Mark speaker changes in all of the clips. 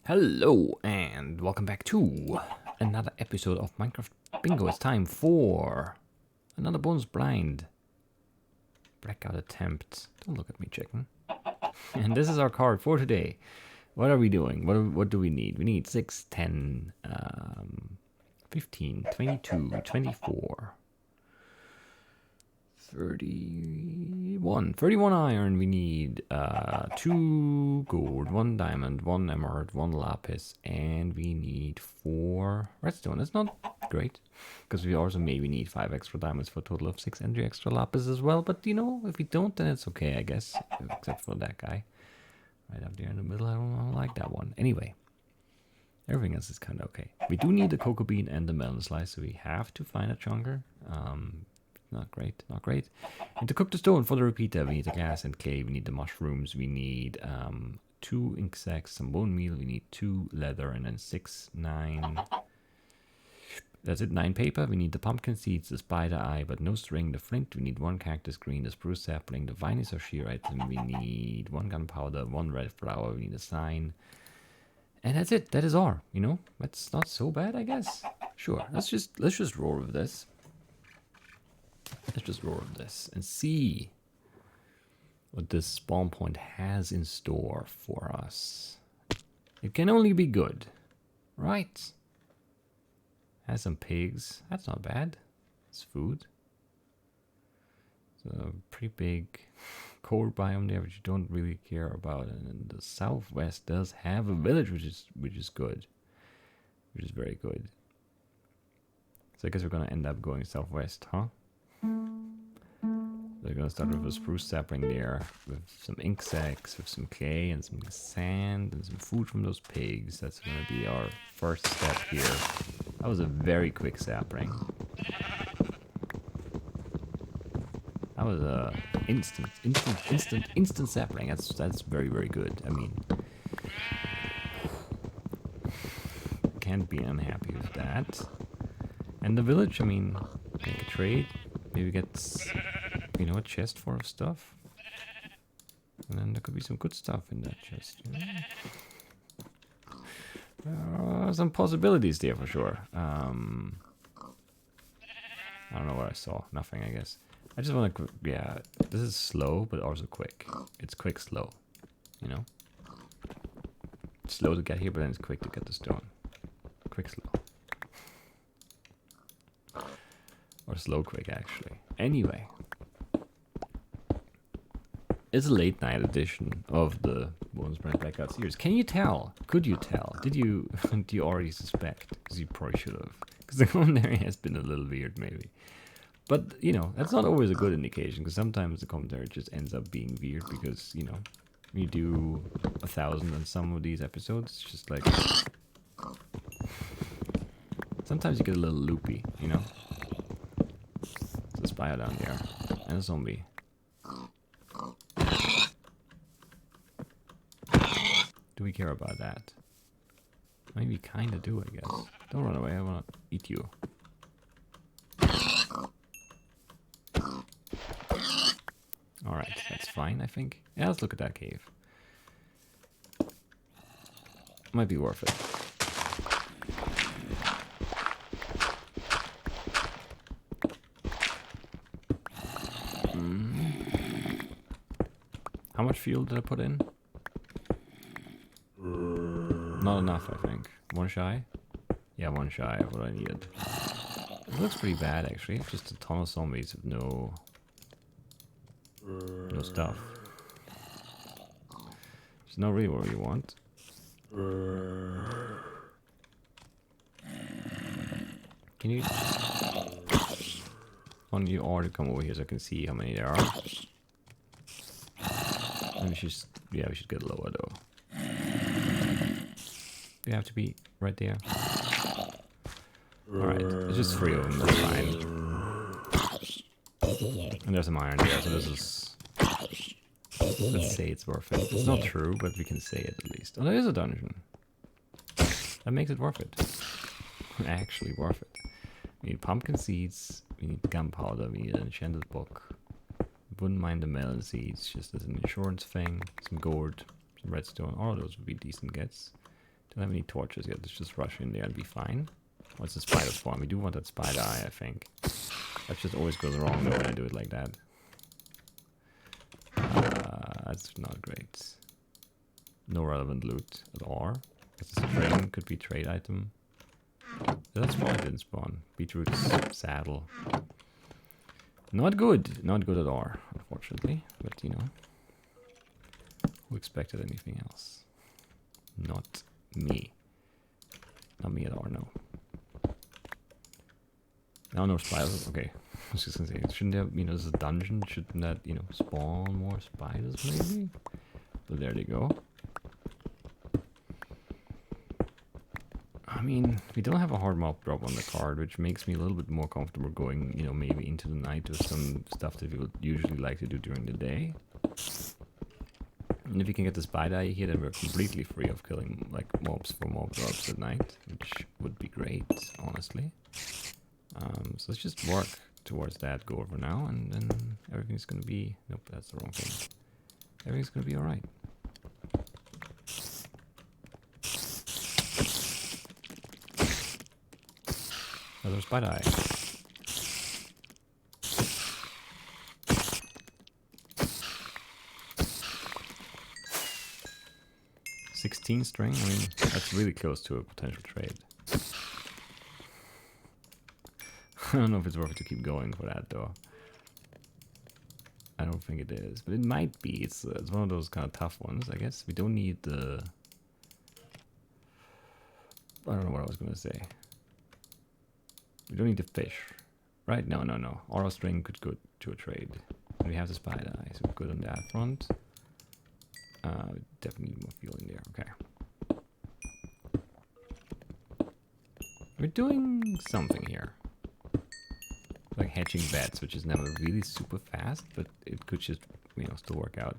Speaker 1: Hello and welcome back to another episode of Minecraft Bingo. It's time for another bonus blind blackout attempt. Don't look at me, chicken. And this is our card for today. What are we doing? What do we need? We need 6, 10, 15, 22, 24, 31 iron. We need 2 gold, 1 diamond, 1 emerald, 1 lapis, and we need 4 redstone. That's not great, because we also maybe need 5 extra diamonds for a total of 6 and 3 extra lapis as well. But you know, if we don't, then it's okay, I guess, except for that guy right up there in the middle. I don't like that one. Anyway, everything else is kind of okay. We do need the cocoa bean and the melon slice, so we have to find a chunker. Not great, not great. And to cook the stone for the repeater, we need the glass and clay, we need the mushrooms, we need 2 ink sacks, some bone meal, we need 2 leather, and then 6, 9. That's it, 9 paper. We need the pumpkin seeds, the spider eye, but no string, the flint, we need 1 cactus green, the spruce sapling, the vines or shear item, we need 1 gunpowder, 1 red flower, we need a sign. And that's it, that is all, you know? That's not so bad, I guess. Sure, let's just roll with this. Let's just roll with this and see what this spawn point has in store for us. It can only be good, right? Has some pigs. That's not bad. It's food. It's a pretty big cold biome there, which you don't really care about. And then the southwest does have a village, which is good, which is very good. So I guess we're gonna end up going southwest, huh? We're gonna start with a spruce sapling there, with some ink sacks, with some clay and some sand and some food from those pigs. That's gonna be our first step here. That was a very quick sapling. That was a instant sapling. That's very, very good. I mean, can't be unhappy with that. And the village, I mean, make a trade. Maybe get, you know, a chest full of stuff. And then there could be some good stuff in that chest. You know? There are some possibilities there for sure. I don't know what I saw. Nothing, I guess. I just want to, yeah, this is slow, but also quick. It's quick, slow, you know? It's slow to get here, but then it's quick to get the stone. Quick, slow. Or slow quick, actually. Anyway. It's a late night edition of the Bonus Brand Blackout series. Can you tell? Could you tell? Did you do you already suspect? Because you probably should have. Because the commentary has been a little weird, maybe. But, you know, that's not always a good indication. Because sometimes the commentary just ends up being weird. Because, you know, you do 1,000 on some of these episodes. It's just like... Sometimes you get a little loopy, you know? There's a spider down there. And a zombie. Do we care about that? Maybe we kinda do, I guess. Don't run away, I wanna eat you. Alright, that's fine, I think. Yeah, let's look at that cave. Might be worth it. How much fuel did I put in? Not enough, I think. 1 shy? Yeah, 1 shy of what I needed. It looks pretty bad, actually. Just a ton of zombies with no stuff. It's not really what we want. Can you... One of you all to come over here so I can see how many there are. And we should get lower though. You have to be right there. Alright, there's just 3 of them, that's fine. And there's some iron there, so this is... Let's say it's worth it. It's not true, but we can say it at least. Oh, there is a dungeon. That makes it worth it. Actually worth it. We need pumpkin seeds, we need gunpowder, we need an enchanted book. Wouldn't mind the melon seeds, just as an insurance thing. Some gold, some redstone, all of those would be decent gets. Don't have any torches yet. Let's just rush in there and be fine. What's the spider spawn? We do want that spider eye, I think. That just always goes wrong though when I do it like that. That's not great. No relevant loot at all. This string could be trade item. That's why it didn't spawn. Beetroot's saddle. Not good. Not good at all, unfortunately. But, you know. Who expected anything else? Not me. Not me at all, no. Now no spiders. Okay. I was just gonna say, shouldn't there, you know, this is a dungeon. Shouldn't that, you know, spawn more spiders maybe? But there they go. I mean, we don't have a hard mob drop on the card, which makes me a little bit more comfortable going, you know, maybe into the night with some stuff that we would usually like to do during the day. And if we can get the spider eye here, then we're completely free of killing, like, mobs for mob drops at night, which would be great, honestly. So let's just work towards that goal for now, and then everything's gonna be... Nope, that's the wrong thing. Everything's gonna be alright. Another spider eye. $16 string? I mean, that's really close to a potential trade. I don't know if it's worth it to keep going for that, though. I don't think it is, but it might be. It's one of those kind of tough ones, I guess. We don't need the... I don't know what I was going to say. We don't need the fish, right? No. Aura string could go to a trade. And we have the spider eye, so good on that front. Definitely need more fueling there. Okay. We're doing something here. Like hatching bats, which is never really super fast, but it could just, you know, still work out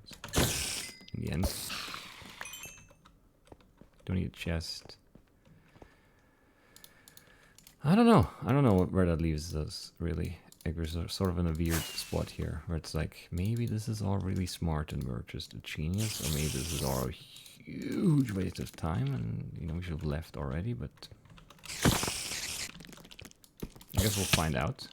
Speaker 1: in the end. Don't need a chest. I don't know where that leaves us, really. Like, we're sort of in a weird spot here, where it's like, maybe this is all really smart and we're just a genius, or maybe this is all a huge waste of time, and, you know, we should have left already, but... I guess we'll find out.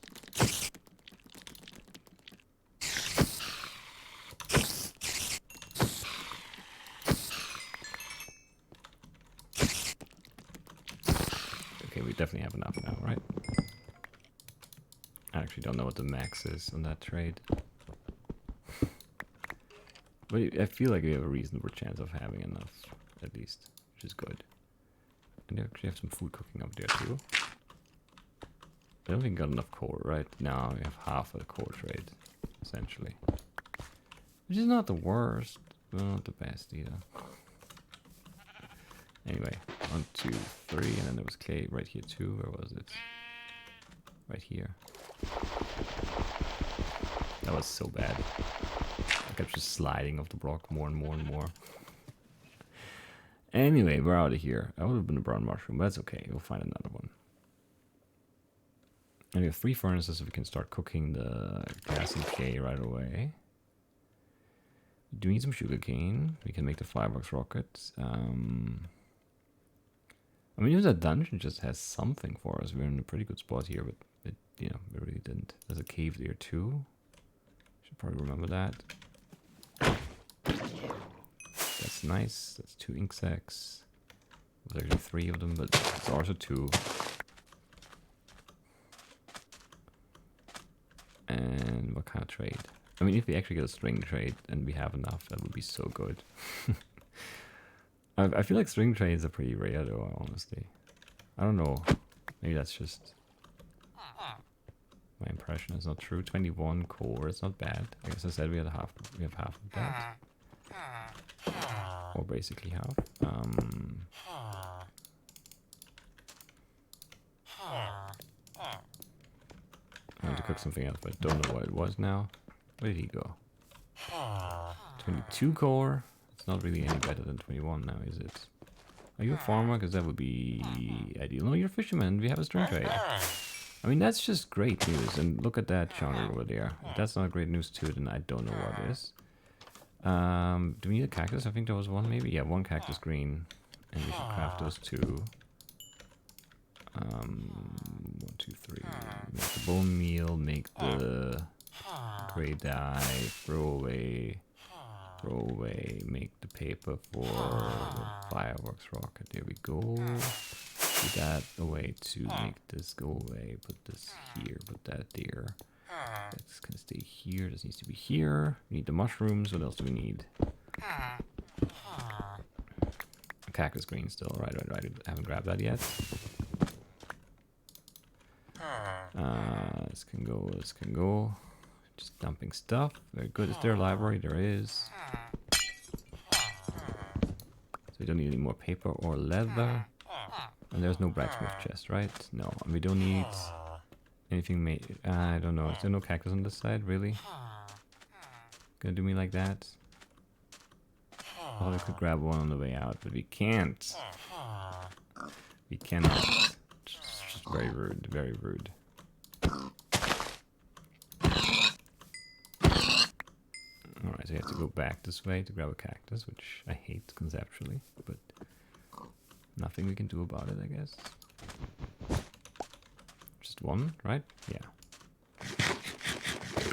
Speaker 1: Okay, we definitely have enough now, right? I actually don't know what the max is on that trade. But I feel like we have a reasonable chance of having enough, at least, which is good. And they actually have some food cooking up there too. I don't think we got enough coal, right? No, we have half of the coal trade, essentially. Which is not the worst, but not the best either. Anyway, 1, 2, 3, and then there was clay right here too. Where was it? Right here. That was so bad. I kept just sliding off the block more and more and more. Anyway, we're out of here. That would have been a brown mushroom, but that's okay. We'll find another one. And we have 3 furnaces, so we can start cooking the gas and clay right away. We do need some sugarcane. We can make the firebox rockets. I mean, if that dungeon just has something for us, we're in a pretty good spot here, but it, you know, we really didn't. There's a cave there too. Should probably remember that. That's nice. That's 2 ink sacs. There's actually 3 of them, but it's also 2. And what kind of trade? I mean, if we actually get a string trade and we have enough, that would be so good. I feel like string trades are pretty rare though, honestly. I don't know. Maybe that's just my impression. It's not true. 21 core, it's not bad. I guess I said we have half of that. Or basically half. I want to cook something else, but I don't know what it was now. Where did he go? 22 core. It's not really any better than 21 now, is it? Are you a farmer? Because that would be ideal. No, you're a fisherman. We have a string trade. I mean, that's just great news. And look at that channel over there. If that's not great news too, then I don't know what is. Do we need a cactus? I think there was one maybe. Yeah, 1 cactus green. And we can craft those 2. 1, 2, 3. Make the bone meal, make the gray dye, throw away, make the paper for the fireworks rocket. There we go. Do that away to make this go away. Put this here, put that there. That's gonna stay here. This needs to be here. We need the mushrooms. What else do we need? Cactus green still. Right. I haven't grabbed that yet. This can go, this can go. Just dumping stuff. Very good. Is there a library? There is. So we don't need any more paper or leather. And there's no blacksmith chest, right? No. And we don't need anything made. I don't know. Is there no cactus on this side? Really? Gonna do me like that? Oh, we could grab one on the way out, but we can't. We cannot. Just very rude. Very rude. Alright, so you have to go back this way to grab a cactus, which I hate conceptually, but nothing we can do about it, I guess. Just one, right? Yeah.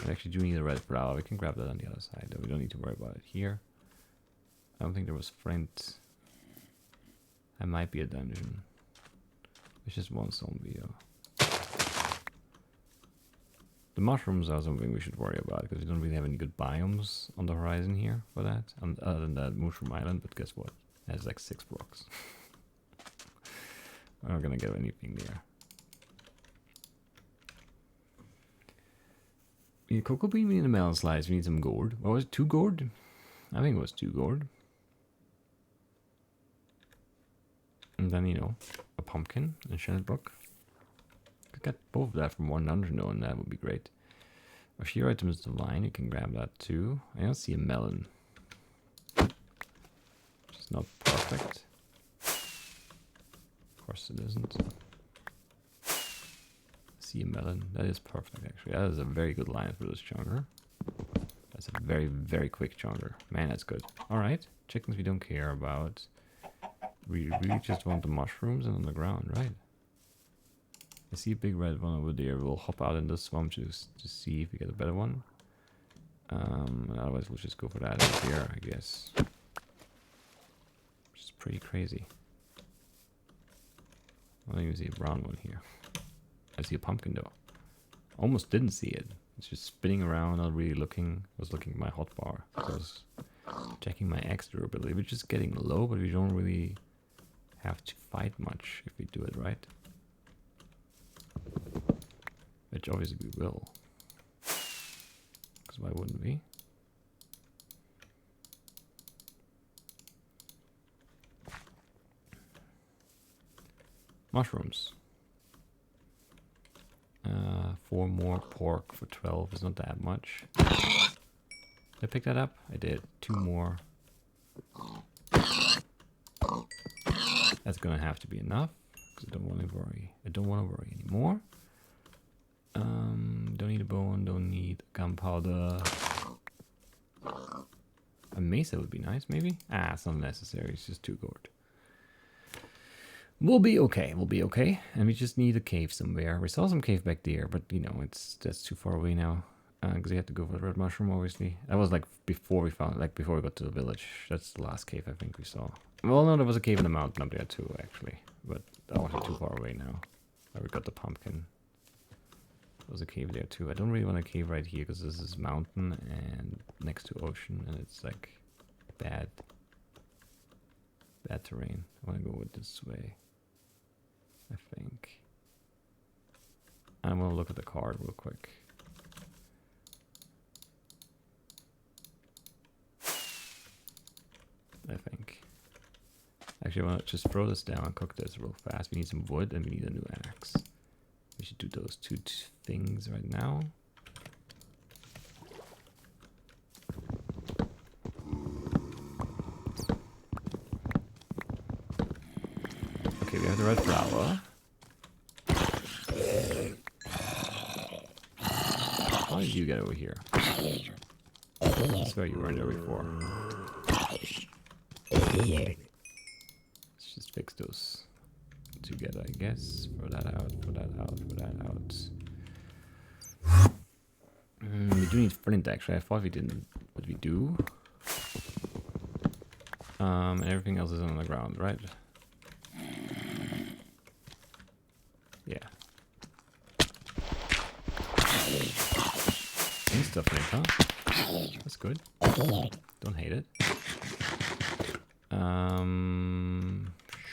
Speaker 1: We actually do need a red flower. We can grab that on the other side, though. We don't need to worry about it here. I don't think there was flint. That might be a dungeon. There's just one zombie, though. The mushrooms are something we should worry about, because we don't really have any good biomes on the horizon here for that. Other than that mushroom island, but guess what? It has like 6 blocks. We're not gonna get anything there. We need cocoa bean, we need a melon slice, we need some gold. What was it, 2 gold? I think it was 2 gold. And then, you know, a pumpkin and shell book. Could get both of that from one dungeon though, and that would be great. A few items divine, you can grab that too. I don't see a melon. Which is not perfect. Of course it isn't. See a melon. That is perfect actually. That is a very good line for this chunker. That's a very, very quick chunker. Man, that's good. Alright. Chickens we don't care about. We really just want the mushrooms and on the ground, right? I see a big red one over there. We'll hop out in the swamp just to see if we get a better one. Otherwise we'll just go for that over here, I guess. Which is pretty crazy. I don't even see a brown one here. I see a pumpkin though. Almost didn't see it. It's just spinning around, not really looking. I was looking at my hotbar. I was checking my X durability, which is getting low, but we don't really have to fight much if we do it right. Which obviously we will. Because why wouldn't we? Mushrooms. 4 more pork for 12 is not that much. Did I pick that up? I did. 2 more. That's gonna have to be enough. Because I don't want to worry. I don't want to worry anymore. Don't need a bone, don't need gunpowder. A mesa would be nice, maybe? Ah, it's not necessary, it's just 2 gold. We'll be okay, we'll be okay. And we just need a cave somewhere. We saw some cave back there, but you know, that's too far away now. Because we had to go for the red mushroom, obviously. That was like before we found, like before we got to the village. That's the last cave I think we saw. Well, no, there was a cave in the mountain up there too, actually. But that wasn't too far away now. Where we got the pumpkin. There's a cave there too. I don't really want a cave right here because this is mountain and next to ocean and it's like bad terrain. I want to go with this way, I think. I'm going to look at the card real quick. I think. Actually, I want to just throw this down and cook this real fast. We need some wood and we need a new axe. We should do those 2 things right now. Okay, we have the red flower. How did you get over here? That's where you weren't there before. Let's fix those together, I guess. Throw that out, throw that out, throw that out. We do need flint, actually. I thought we didn't, but we do. And everything else is on the ground, right? Yeah. Insta flint, huh? That's good. Don't hate it.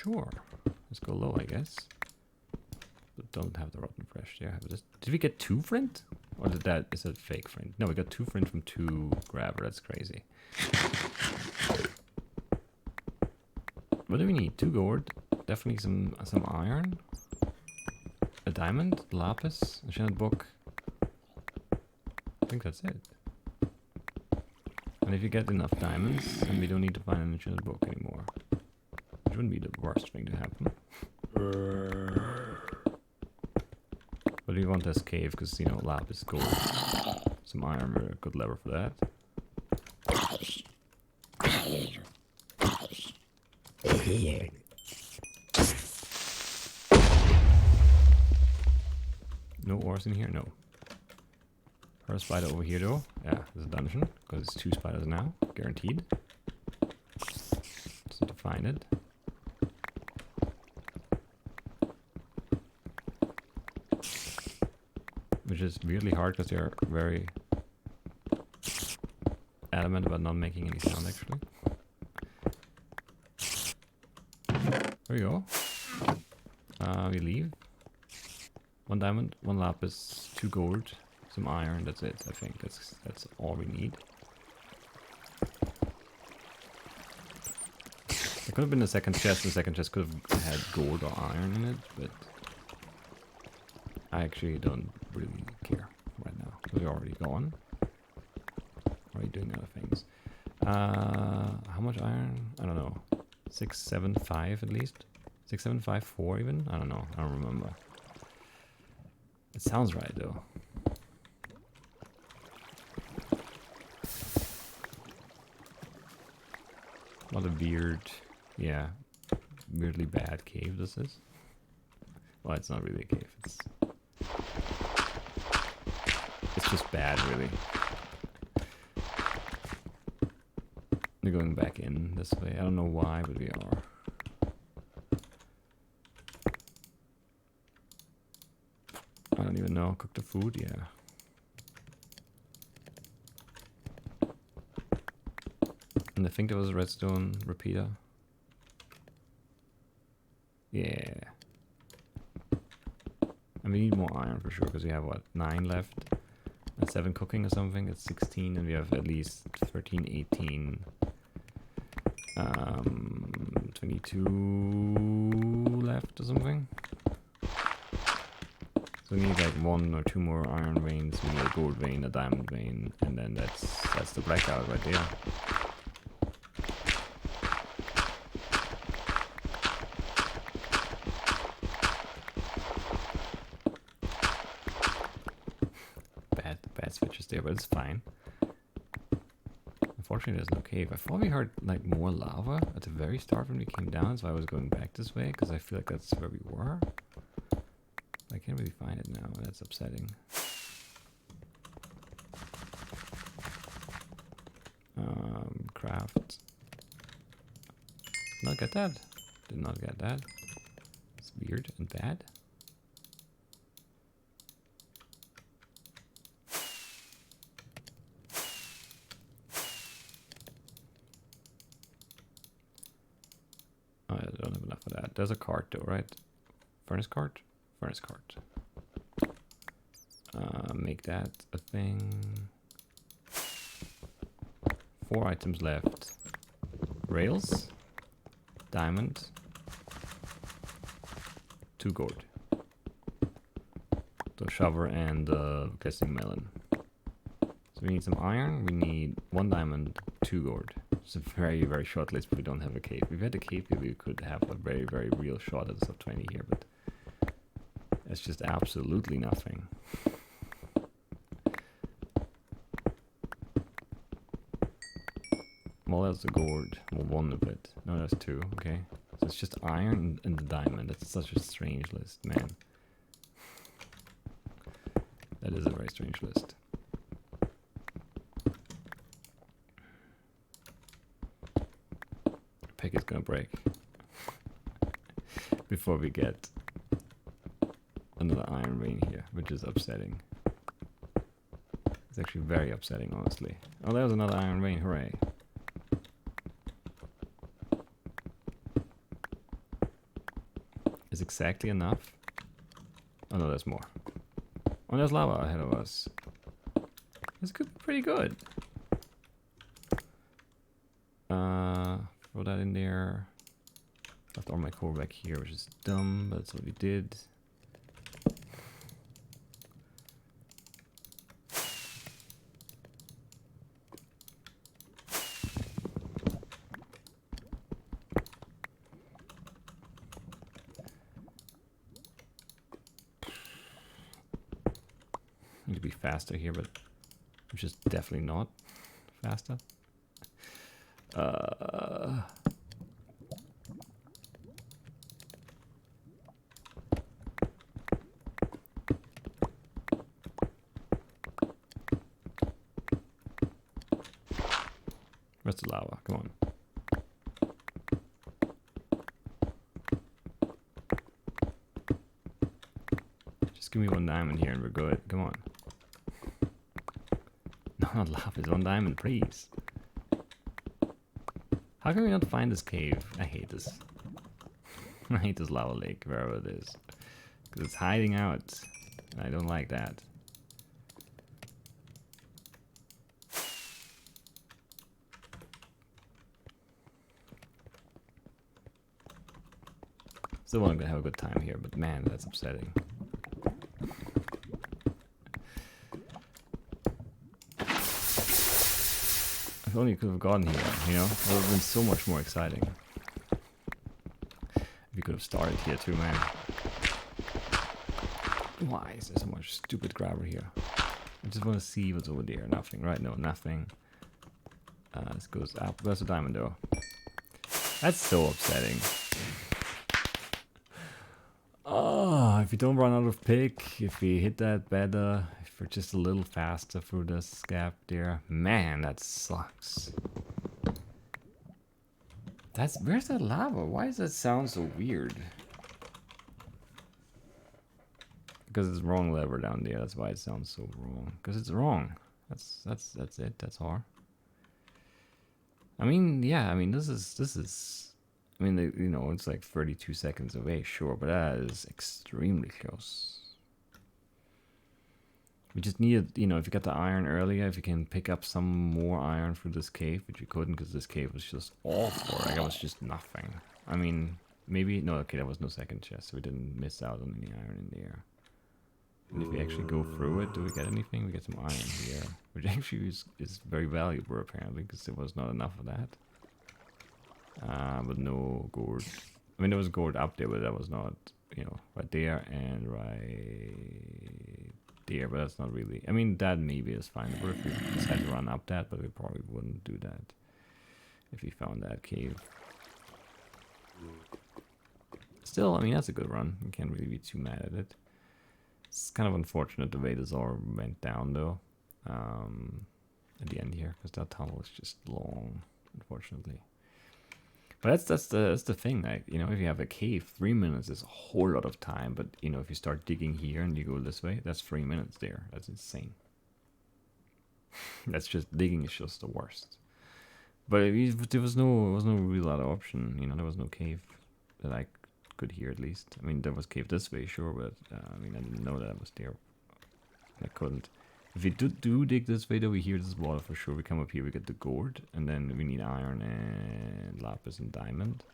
Speaker 1: Sure. Let's go low, I guess. But don't have the rotten fresh. Yeah, did we get 2 flint? Or is that fake flint? No, we got 2 flint from 2 grabber. That's crazy. What do we need? 2 gourd. Definitely some iron. A diamond, lapis, a enchanted book. I think that's it. And if you get enough diamonds, then we don't need to find an enchanted book anymore. Which wouldn't be the worst thing to happen. But we want this cave because, you know, lapis, gold, some iron, we're a good lever for that. No ores in here? No. Her spider over here though. Yeah, there's a dungeon, because it's 2 spiders now, guaranteed. Just need to find it. Which is weirdly hard because they're very adamant about not making any sound, actually. There we go. We leave. 1 diamond, 1 lapis, 2 gold, some iron. That's it. I think that's all we need. There could have been a second chest. The second chest could have had gold or iron in it, but I actually don't really care right now. We're already gone. Already doing other things. How much iron? I don't know. 6, 7, 5 at least. 6, 7, 5, 4 even? I don't know. I don't remember. It sounds right though. What a weird, yeah, weirdly bad cave this is. Well, it's not really a cave. It's just bad, really. We're going back in this way. I don't know why, but we are. I don't even know. Cook the food? Yeah. And I think there was a redstone repeater. Yeah. And we need more iron for sure, because we have, what, 9 left? And 7 cooking or something. It's 16, and we have at least 13, 18... 22 left or something. So we need like 1 or 2 more iron veins. We need a gold vein, a diamond vein, and then that's the blackout right there. Bad switches there, but it's fine. Unfortunately, there's no cave. I thought we heard like more lava at the very start when we came down, so I was going back this way because I feel like that's where we were. I can't really find it now, and that's upsetting. Craft. Not get that. Did not get that. It's weird and bad. I don't have enough of that. There's a cart though, right? Furnace cart? Furnace cart. Make that a thing. 4 items left. Rails. Diamond. 2 gold. The shovel and the guessing melon. So we need some iron. We need 1 diamond, 2 gold. It's a very, very short list, but we don't have a cave. If we had a cave, we could have a very, very real shot at the sub 20 here, but it's just absolutely nothing. Well, that's the gourd. Well, 1 of it. No, that's 2. Okay. So it's just iron and the diamond. That's such a strange list, man. That is a very strange list. Pick is gonna break before we get another iron vein here, which is upsetting. It's actually very upsetting, honestly. Oh, there's another iron vein, hooray. Is exactly enough? Oh no, there's more. Oh, there's lava ahead of us. This could be pretty good. Throw that in there. Left all my coal back here, which is dumb, but that's what we did. Need to be faster here, but I'm just definitely not faster. Where's the lava? Come on. Just give me one diamond here and we're good. Come on. No, not lava. It's one diamond, please. How can we not find this cave? I hate this. I hate this lava lake, wherever it is. Because it's hiding out. And I don't like that. Still want to have a good time here, but man, that's upsetting. If only you could have gotten here, you know? That would have been so much more exciting. If you could have started here too, man. Why is there so much stupid grabber here? I just want to see what's over there. Nothing, right? No, nothing. This goes up. Where's the diamond, though? That's so upsetting. Oh, if you don't run out of pick, if we hit that better, if we're just a little faster through this gap there, man, that sucks. Where's that lava? Why does that sound so weird? Because it's wrong lever down there. That's why it sounds so wrong. Because it's wrong. That's it. That's all. I mean, yeah. I mean, this is. I mean, you know, it's like 32 seconds away, sure, but that is extremely close. We just needed, you know, if you got the iron earlier, if you can pick up some more iron through this cave, which we couldn't because this cave was just awful. Like, it was just nothing. I mean, maybe, no, okay, there was no second chest, so we didn't miss out on any iron in there. And if we actually go through it, do we get anything? We get some iron here, which actually is very valuable, apparently, because there was not enough of that. But no gold. I mean, there was gold up there, but that was not, you know, right there and right there. But that's not really. I mean, that maybe is fine. But if we just had to run up that, but we probably wouldn't do that if we found that cave. Still, I mean, that's a good run. You can't really be too mad at it. It's kind of unfortunate the way this all went down, though. At the end here, because that tunnel is just long, unfortunately. But that's the thing, like, you know, if you have a cave, 3 minutes is a whole lot of time, but, you know, if you start digging here and you go this way, that's 3 minutes there. That's insane. That's just, digging is just the worst. But there was no real other option, you know, there was no cave that I could hear, at least. I mean, there was cave this way, sure, but, I mean, I didn't know that it was there. I couldn't. If we do dig this way, though, we hear this water for sure. We come up here, we get the gold, and then we need iron and lapis and diamond.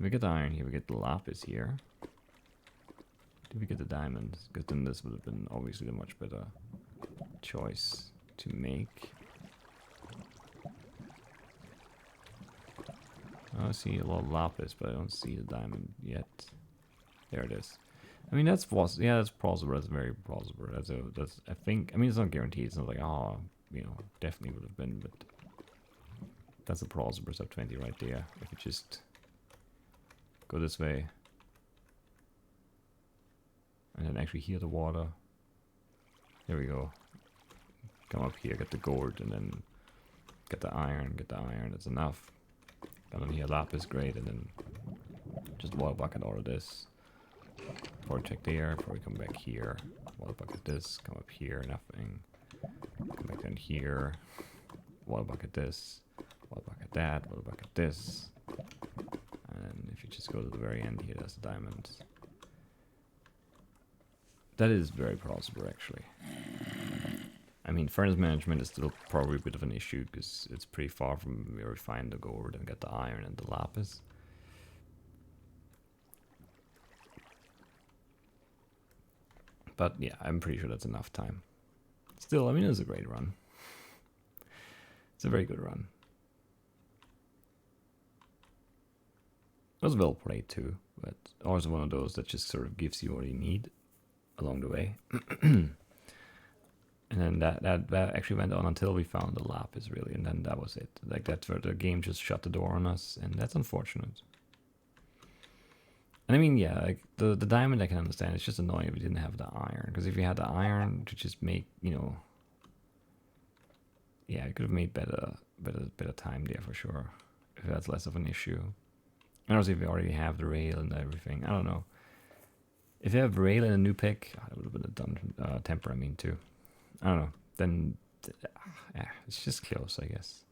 Speaker 1: We get the iron here, we get the lapis here. Did we get the diamonds? Because then this would have been obviously the much better choice to make. I see a lot of lapis, but I don't see the diamond yet. There it is. I mean, that's plausible. Yeah, that's plausible. That's very plausible. That's I think. I mean, it's not guaranteed. It's not like, oh, you know, definitely would have been, but that's a plausible sub 20 right there. If you just Go this way. And then actually hear the water. There we go. Come up here, get the gold, and then get the iron, that's enough. And then here lapis, great, and then just water bucket all of this. Before check there, before we come back here. Water bucket this, come up here, nothing. Come back down here. Water bucket this, water bucket that, water bucket this. And if you just go to the very end here, there's the diamonds. That is very plausible, actually. I mean, furnace management is still probably a bit of an issue because it's pretty far from where we find the gold and get the iron and the lapis. But yeah, I'm pretty sure that's enough time. Still, I mean, it was a great run. It's a very good run. It was well played too, but also one of those that just sort of gives you what you need along the way. And then that actually went on until we found the lapis, really, and then that was it. Like, that's where the game just shut the door on us, and that's unfortunate. And I mean, yeah, like the diamond I can understand. It's just annoying if we didn't have the iron, because if you had the iron to just make, you know, yeah, it could have made better time there for sure. If that's less of an issue. And also if you already have the rail and everything, I don't know. If you have rail and a new pick, that would have been a dumb temper, I mean, too. I don't know. Then, yeah, it's just close, I guess.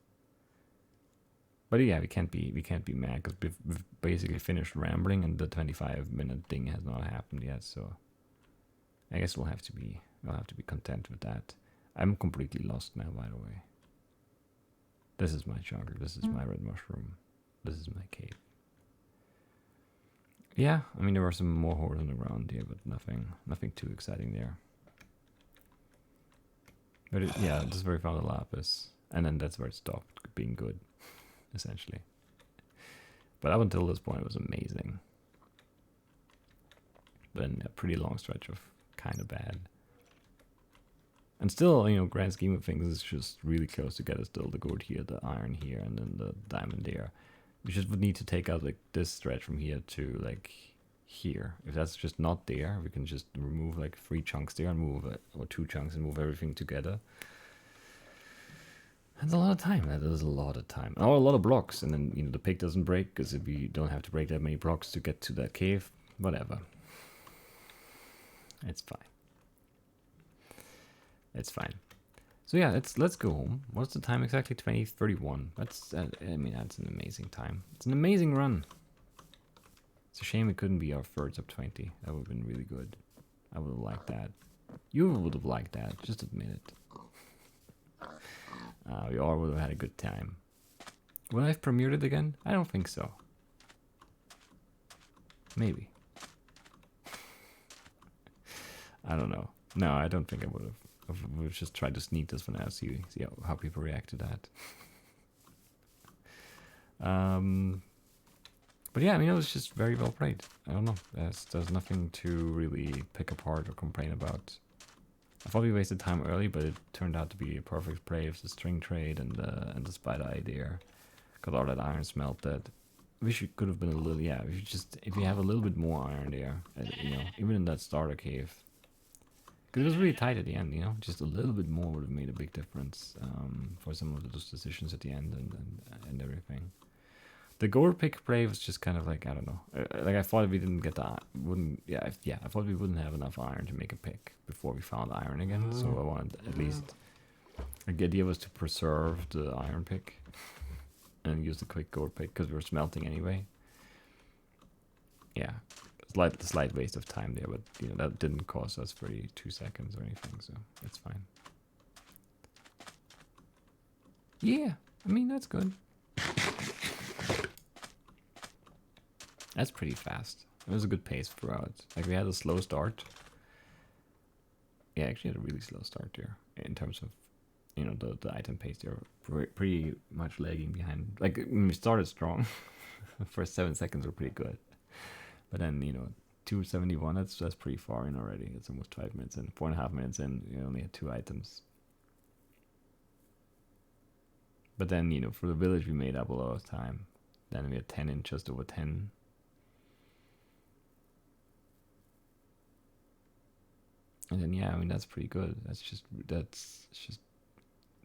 Speaker 1: But yeah, we can't be mad because we've basically finished rambling and the 25-minute thing has not happened yet. So I guess we'll have to be content with that. I'm completely lost now, by the way. This is my jungle. This is my red mushroom. This is my cave. Yeah, I mean there were some more horrors on the ground here, but nothing too exciting there. But yeah, this is where we found the lapis, and then that's where it stopped being good, essentially. But up until this point, it was amazing. But then a pretty long stretch of kind of bad. And still, you know, grand scheme of things, it's just really close together. Still, the gold here, the iron here, and then the diamond there. We just would need to take out like this stretch from here to like here. If that's just not there, we can just remove like 3 chunks there and move it, or 2 chunks and move everything together. That's a lot of time. That is a lot of time. Oh, a lot of blocks, and then, you know, the pick doesn't break because if you don't have to break that many blocks to get to that cave, whatever. It's fine. It's fine. So yeah, let's go home. What's the time exactly? 20:31. That's I mean, that's an amazing time. It's an amazing run. It's a shame it couldn't be our third sub 20. That would have been really good. I would have liked that. You would have liked that. Just admit it. We all would have had a good time. Would I have premiered it again? I don't think so. Maybe. I don't know. No, I don't think I would have. We'll just try to sneak this for now, see how people react to that. But yeah, I mean, it was just very well played. I don't know. There's nothing to really pick apart or complain about. I thought we wasted time early, but it turned out to be a perfect play of the string trade and the spider idea. Got all that iron smelted. Wish it could have been a little, yeah. If you have a little bit more iron there, you know, even in that starter cave. Because it was really tight at the end, you know. Just a little bit more would have made a big difference for some of those decisions at the end and everything. The gold pick play was just kind of like, I don't know. Like I thought we didn't get the I thought we wouldn't have enough iron to make a pick before we found iron again. So I wanted at least. Like the idea was to preserve the iron pick and use the quick gold pick because we were smelting anyway. Yeah. Slight waste of time there, but you know that didn't cost us 32 seconds or anything, so it's fine. Yeah, I mean that's good. That's pretty fast. It was a good pace throughout. Like we had a slow start. Yeah, actually had a really slow start there in terms of, you know, the item pace there. Pretty much lagging behind. Like when we started strong, the first 7 seconds were pretty good. But then, you know, 271, that's pretty far in already. It's almost 5 minutes in. 4.5 minutes in, you only had 2 items. But then, you know, for the village, we made up a lot of time. Then we had 10 in just over 10. And then yeah, I mean that's pretty good. That's just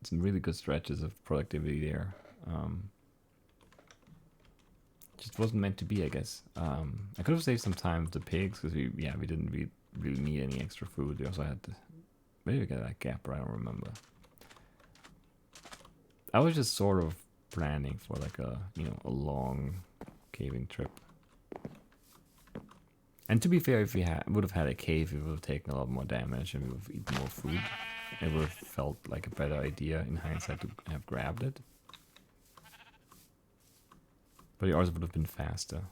Speaker 1: some really good stretches of productivity there. Just wasn't meant to be, I guess. I could have saved some time with the pigs because we didn't really need any extra food. We also had to maybe get that gap. I don't remember. I was just sort of planning for like a long caving trip. And to be fair, if we would have had a cave, we would have taken a lot more damage and we would have eaten more food. It would have felt like a better idea in hindsight to have grabbed it. But it also would have been faster.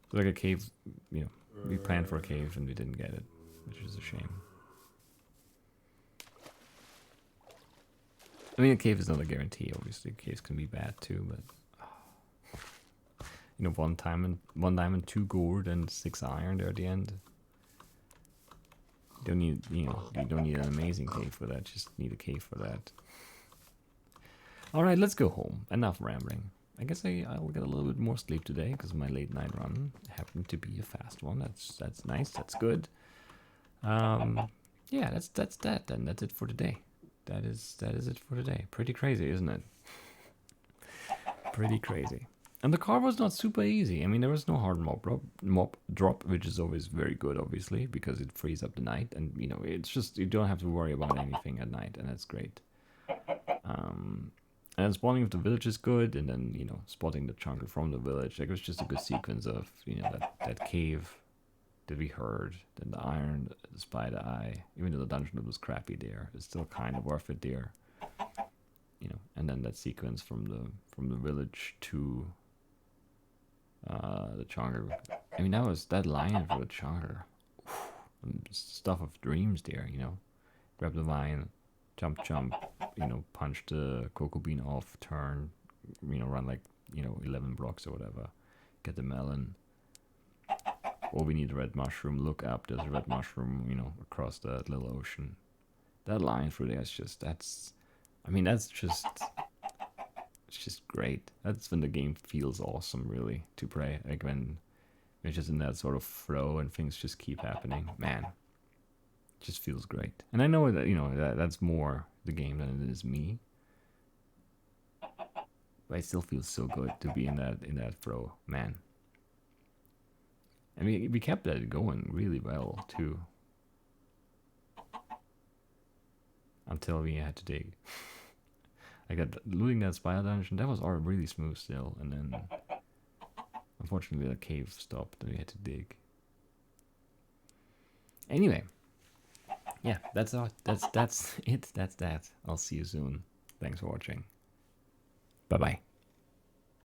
Speaker 1: So like a cave, we planned for a cave and we didn't get it, which is a shame. I mean, a cave is not a guarantee, obviously. Caves can be bad too, but... one diamond, 2 gold, and 6 iron there at the end. You don't need, you don't need an amazing cave for that. Just need a cave for that. All right, let's go home. Enough rambling. I guess I'll get a little bit more sleep today because my late night run happened to be a fast one. That's nice. That's good. Yeah, that's that. Then that's it for today. That is it for today. Pretty crazy, isn't it? Pretty crazy. And the car was not super easy. I mean, there was no hard mob drop, which is always very good, obviously, because it frees up the night. And, it's just, you don't have to worry about anything at night, and that's great. And spawning of the village is good, and then, spotting the jungle from the village. Like, it was just a good sequence of, that cave that we heard, then the iron, the spider eye. Even though the dungeon was crappy there, it's still kind of worth it there. And then that sequence from the village to... the jungle. I mean, that lion for the jungle. Stuff of dreams there, Grab the vine, jump, punch the cocoa bean off, turn, run like, 11 blocks or whatever. Get the melon. Or we need a red mushroom. Look up, there's a red mushroom, across that little ocean. That lion through there is just, it's just great. That's when the game feels awesome, really, to play. Like when you're just in that sort of flow and things just keep happening. Man, it just feels great. And I know that, that's more the game than it is me. But it still feels so good to be in that flow, man. I mean, we kept that going really well, too. Until we had to dig. I got looting that spider dungeon. That was all really smooth still, and then unfortunately the cave stopped and we had to dig. Anyway, yeah, that's all. That's it. That's that. I'll see you soon. Thanks for watching. Bye bye.